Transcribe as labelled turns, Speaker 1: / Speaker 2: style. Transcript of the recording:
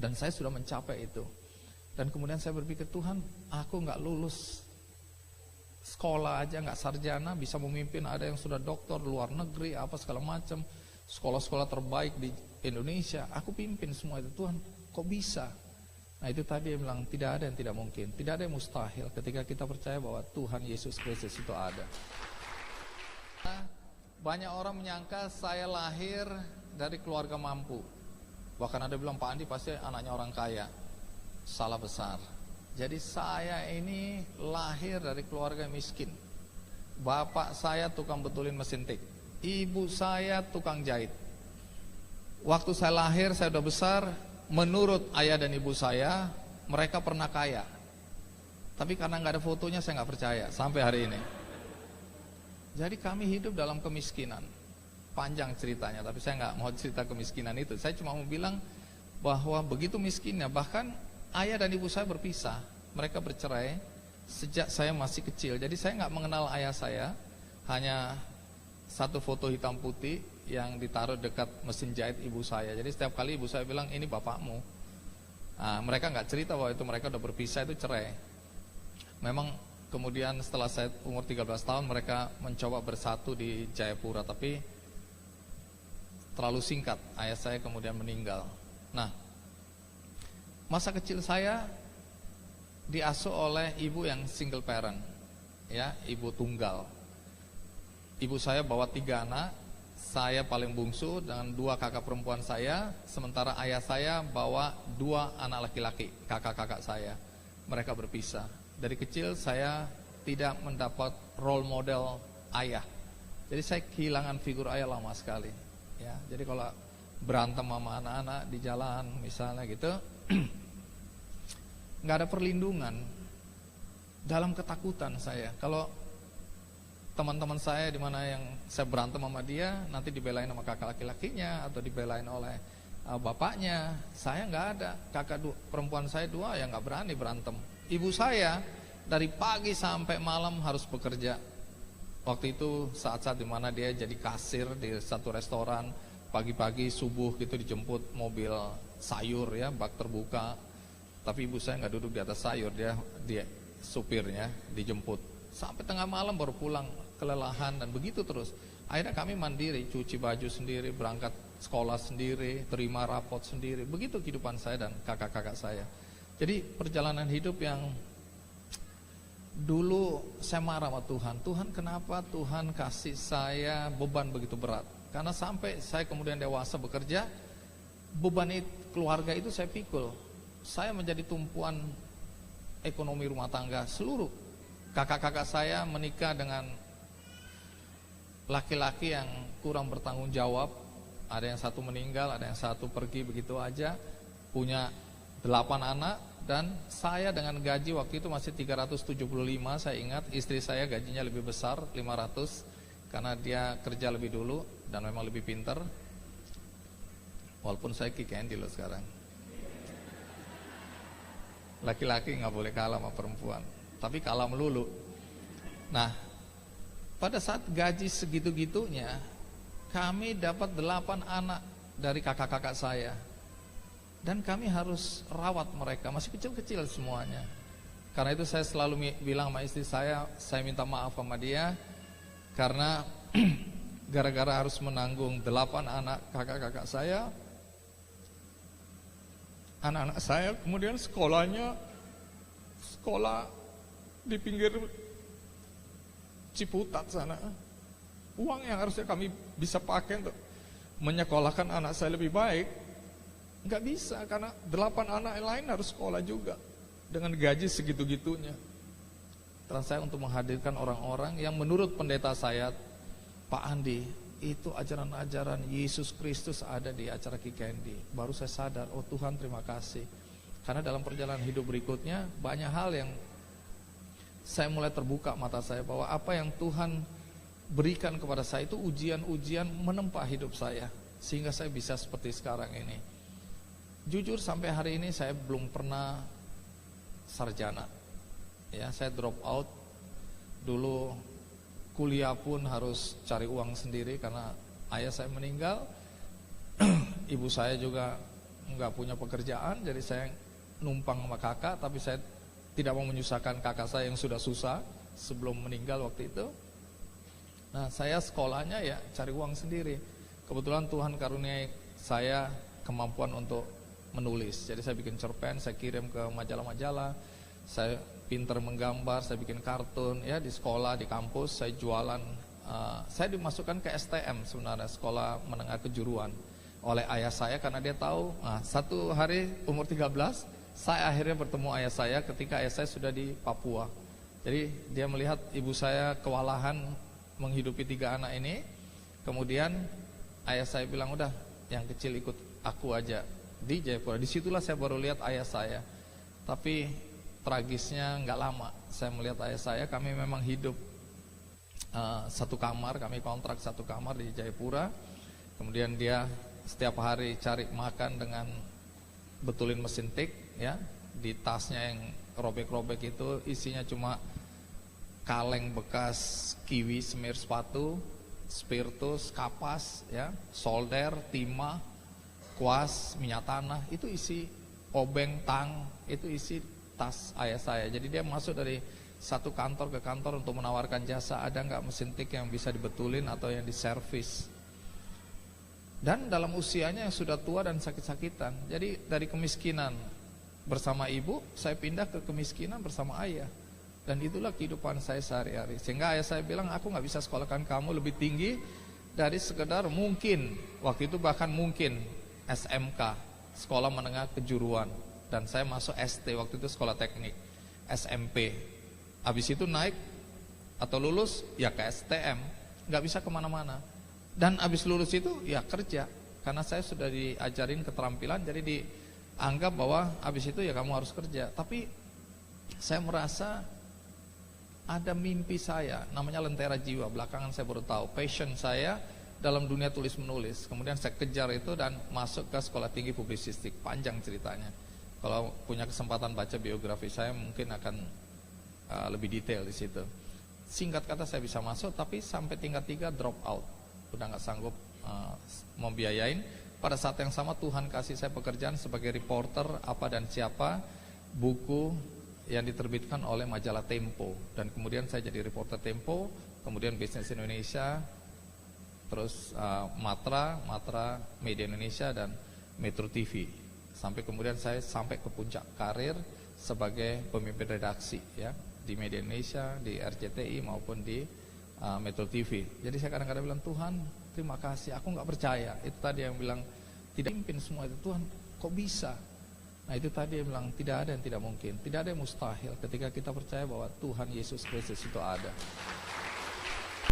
Speaker 1: Dan saya sudah mencapai itu. Dan kemudian saya berpikir, Tuhan, aku gak lulus sekolah aja, gak sarjana, bisa memimpin. Ada yang sudah doktor, luar negeri, apa segala macam, sekolah-sekolah terbaik di Indonesia, aku pimpin semua itu. Tuhan, kok bisa? Nah itu tadi dia bilang, tidak ada yang tidak mungkin, tidak ada yang mustahil ketika kita percaya bahwa Tuhan Yesus Kristus itu ada. Banyak orang menyangka saya lahir dari keluarga mampu. Bahkan ada bilang, Pak Andi pasti anaknya orang kaya. Salah besar. Jadi saya ini lahir dari keluarga miskin. Bapak saya tukang betulin mesin tik, ibu saya tukang jahit. Waktu saya lahir, saya udah besar. Menurut ayah dan ibu saya, mereka pernah kaya. Tapi karena gak ada fotonya, saya gak percaya sampai hari ini. Jadi kami hidup dalam kemiskinan. Panjang ceritanya, tapi saya gak mau cerita kemiskinan itu. Saya cuma mau bilang bahwa begitu miskinnya. Bahkan ayah dan ibu saya berpisah, mereka bercerai sejak saya masih kecil. Jadi saya nggak mengenal ayah saya, hanya satu foto hitam putih yang ditaruh dekat mesin jahit ibu saya. Jadi setiap kali ibu saya bilang, ini bapakmu. Nah, mereka nggak cerita bahwa itu mereka udah berpisah, itu cerai. Memang kemudian setelah saya umur 13 tahun mereka mencoba bersatu di Jayapura, tapi terlalu singkat, ayah saya kemudian meninggal. Nah, masa kecil saya diasuh oleh ibu yang single parent, ya, ibu tunggal. Ibu saya bawa 3 anak, saya paling bungsu dengan 2 kakak perempuan saya, sementara ayah saya bawa 2 anak laki-laki, kakak-kakak saya. Mereka berpisah. Dari kecil saya tidak mendapat role model ayah. Jadi saya kehilangan figur ayah lama sekali. Ya, jadi kalau berantem sama anak-anak di jalan misalnya gitu, nggak ada perlindungan, dalam ketakutan saya. Kalau teman-teman saya di mana yang saya berantem sama dia, nanti dibelain sama kakak laki-lakinya atau dibelain oleh bapaknya. Saya nggak ada. Kakak perempuan saya 2 yang nggak berani berantem. Ibu saya dari pagi sampai malam harus bekerja. Waktu itu saat-saat di mana dia jadi kasir di satu restoran. Pagi-pagi subuh gitu dijemput mobil sayur, ya, bak terbuka. Tapi ibu saya nggak duduk di atas sayur, dia supirnya dijemput sampai tengah malam baru pulang, kelelahan dan begitu terus. Akhirnya kami mandiri, cuci baju sendiri, berangkat sekolah sendiri, terima rapot sendiri. Begitu kehidupan saya dan kakak-kakak saya. Jadi perjalanan hidup yang dulu saya marah sama Tuhan. Tuhan, kenapa Tuhan kasih saya beban begitu berat? Karena sampai saya kemudian dewasa bekerja, beban keluarga itu saya pikul. Saya menjadi tumpuan ekonomi rumah tangga seluruh. Kakak-kakak saya menikah dengan laki-laki yang kurang bertanggung jawab. Ada yang satu meninggal, ada yang satu pergi begitu aja. Punya 8 anak. Dan saya dengan gaji waktu itu masih 375, saya ingat. Istri saya gajinya lebih besar, 500, karena dia kerja lebih dulu dan memang lebih pintar. Walaupun saya kick Andy loh sekarang. Laki-laki gak boleh kalah sama perempuan, tapi kalah melulu. Nah, pada saat gaji segitu-gitunya, kami dapat 8 anak dari kakak-kakak saya. Dan kami harus rawat mereka, masih kecil-kecil semuanya. Karena itu saya selalu bilang sama istri saya minta maaf sama dia. Karena gara-gara harus menanggung 8 anak kakak-kakak saya, anak-anak saya kemudian sekolah di pinggir Ciputat sana. Uang yang harusnya kami bisa pakai untuk menyekolahkan anak saya lebih baik, nggak bisa, karena 8 anak lain harus sekolah juga dengan gaji segitu-gitunya. Dan saya untuk menghadirkan orang-orang yang menurut pendeta saya, Pak Andi, itu ajaran-ajaran Yesus Kristus ada di acara Kick Andy. Baru saya sadar, oh Tuhan terima kasih. Karena dalam perjalanan hidup berikutnya banyak hal yang saya mulai terbuka mata saya, bahwa apa yang Tuhan berikan kepada saya itu ujian-ujian menempa hidup saya, sehingga saya bisa seperti sekarang ini. Jujur sampai hari ini saya belum pernah sarjana. Ya, saya drop out. Dulu kuliah pun harus cari uang sendiri karena ayah saya meninggal. Ibu saya juga nggak punya pekerjaan, jadi saya numpang sama kakak, tapi saya tidak mau menyusahkan kakak saya yang sudah susah sebelum meninggal waktu itu. Nah, saya sekolahnya ya cari uang sendiri. Kebetulan Tuhan karuniai saya kemampuan untuk menulis. Jadi saya bikin cerpen, saya kirim ke majalah-majalah. Saya pintar menggambar, saya bikin kartun ya di sekolah, di kampus, saya jualan. Saya dimasukkan ke STM sebenarnya, sekolah menengah kejuruan, oleh ayah saya karena dia tahu. Nah, satu hari umur 13, saya akhirnya bertemu ayah saya ketika ayah saya sudah di Papua. Jadi dia melihat ibu saya kewalahan menghidupi 3 anak ini. Kemudian ayah saya bilang, udah yang kecil ikut aku aja di Jayapura. Disitulah saya baru lihat ayah saya. Tapi tragisnya nggak lama saya melihat ayah saya. Kami memang hidup satu kamar, kami kontrak satu kamar di Jayapura. Kemudian dia setiap hari cari makan dengan betulin mesin tik ya. Di tasnya yang robek-robek itu isinya cuma kaleng bekas kiwi semir sepatu, spiritus, kapas ya, solder, timah, kuas, minyak tanah. Itu isi obeng, tang, itu isi tas ayah saya. Jadi dia masuk dari satu kantor ke kantor untuk menawarkan jasa, ada nggak mesin tik yang bisa dibetulin atau yang diservis. Dan dalam usianya yang sudah tua dan sakit-sakitan. Jadi dari kemiskinan bersama ibu, saya pindah ke kemiskinan bersama ayah. Dan itulah kehidupan saya sehari-hari. Sehingga ayah saya bilang, aku nggak bisa sekolahkan kamu lebih tinggi dari sekedar mungkin, waktu itu bahkan mungkin SMK, sekolah menengah kejuruan. Dan saya masuk ST, waktu itu sekolah teknik, SMP. Habis itu naik atau lulus ya ke STM, nggak bisa kemana-mana. Dan habis lulus itu ya kerja, karena saya sudah diajarin keterampilan, jadi dianggap bahwa habis itu ya kamu harus kerja. Tapi saya merasa ada mimpi saya, namanya lentera jiwa. Belakangan saya baru tahu, passion saya dalam dunia tulis menulis. Kemudian saya kejar itu dan masuk ke sekolah tinggi publisistik. Panjang ceritanya. Kalau punya kesempatan baca biografi saya mungkin akan lebih detail di situ. Singkat kata saya bisa masuk, tapi sampai tingkat 3 drop out, udah nggak sanggup membiayain. Pada saat yang sama Tuhan kasih saya pekerjaan sebagai reporter apa dan siapa, buku yang diterbitkan oleh majalah Tempo. Dan kemudian saya jadi reporter Tempo, kemudian Bisnis Indonesia, terus Matra, Media Indonesia, dan Metro TV. Sampai kemudian saya sampai ke puncak karir sebagai pemimpin redaksi ya, di Media Indonesia, di RCTI maupun di Metro TV. Jadi saya kadang-kadang bilang, Tuhan terima kasih, aku nggak percaya. Itu tadi yang bilang tidak pimpin semua itu, Tuhan kok bisa? Nah itu tadi yang bilang tidak ada yang tidak mungkin, tidak ada yang mustahil ketika kita percaya bahwa Tuhan Yesus Kristus itu ada.